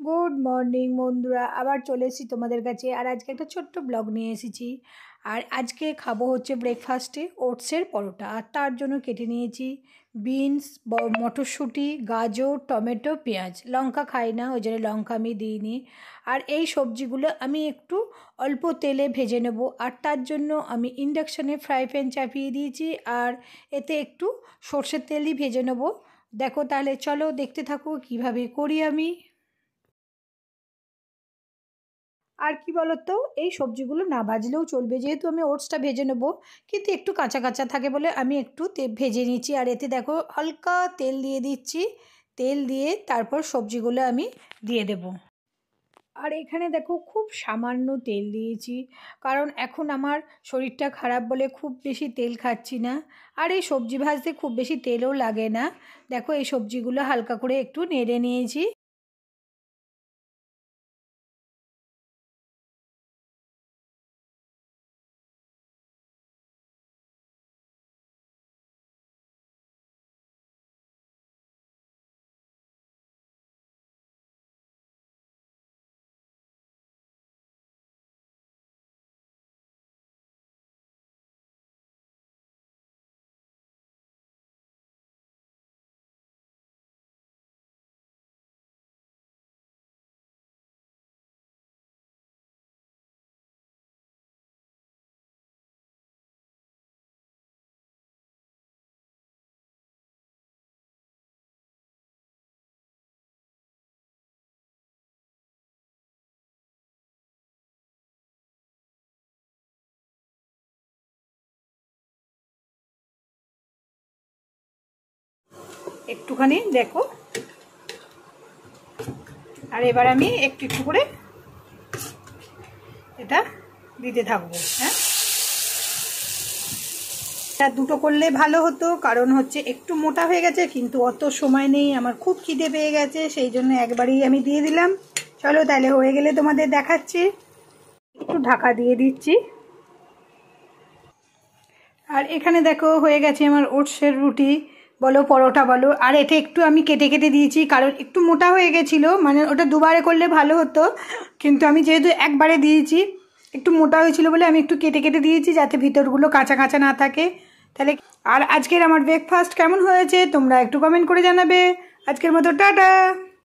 Good morning বন্ধুরা, আবার চলে এসেছি তোমাদের কাছে। আর আজকে একটা ছোট্ট ব্লগ নিয়ে এসেছি। আর আজকে খাবো হচ্ছে ব্রেকফাস্টে ওটসের পরোটা। আর তার জন্য কেটে নিয়েছি বিনস, মটরশুঁটি, গাজর, টমেটো, পেঁয়াজ। লঙ্কা খাই না, ওই জন্য লঙ্কা আমি দিইনি। আর এই সবজিগুলো আমি একটু অল্প তেলে ভেজে নেব। আর তার জন্য আমি ইন্ডাকশানে ফ্রাই প্যান চাপিয়ে দিয়েছি। আর এতে একটু সর্ষের তেলই ভেজে নেব। দেখো তাহলে, চলো দেখতে থাকো কীভাবে করি আমি। আর কি বলতো, এই সবজিগুলো না ভাজলেও চলবে, যেহেতু আমি ওটসটা ভেজে নেব। কিন্তু একটু কাঁচা কাঁচা থাকে বলে আমি একটু ভেজে নিচ্ছি। আর এতে দেখো হালকা তেল দিয়ে দিচ্ছি। তেল দিয়ে তারপর সবজিগুলো আমি দিয়ে দেব। আর এখানে দেখো খুব সামান্য তেল দিয়েছি, কারণ এখন আমার শরীরটা খারাপ বলে খুব বেশি তেল খাচ্ছি না। আর এই সবজি ভাজতে খুব বেশি তেলও লাগে না। দেখো এই সবজিগুলো হালকা করে একটু নেড়ে নিয়েছি। একটুখানি দেখো। আর এবার আমি একটু একটু করে এটা দিতে থাকবো। হ্যাঁ, এটা দুটো করলে ভালো হতো, কারণ হচ্ছে একটু মোটা হয়ে গেছে, কিন্তু অত সময় নেই, আমার খুব খিদে পেয়ে গেছে, সেই জন্য একবারেই আমি দিয়ে দিলাম। চলো তাহলে হয়ে গেলে তোমাদের দেখাচ্ছি। একটু ঢাকা দিয়ে দিচ্ছি। আর এখানে দেখো হয়ে গেছে আমার ওটসের রুটি বলো, পরোটা বলো। আর এটা একটু আমি কেটে কেটে দিয়েছি, কারণ একটু মোটা হয়ে গেছিলো, মানে ওটা দুবারে করলে ভালো হতো, কিন্তু আমি যেহেতু একবারে দিয়েছি, একটু মোটা হয়েছিল বলে আমি একটু কেটে কেটে দিয়েছি, যাতে ভিতরগুলো কাঁচা কাঁচা না থাকে। তাহলে আর আজকের আমার ব্রেকফাস্ট কেমন হয়েছে তোমরা একটু কমেন্ট করে জানাবে। আজকের মতো টাটা।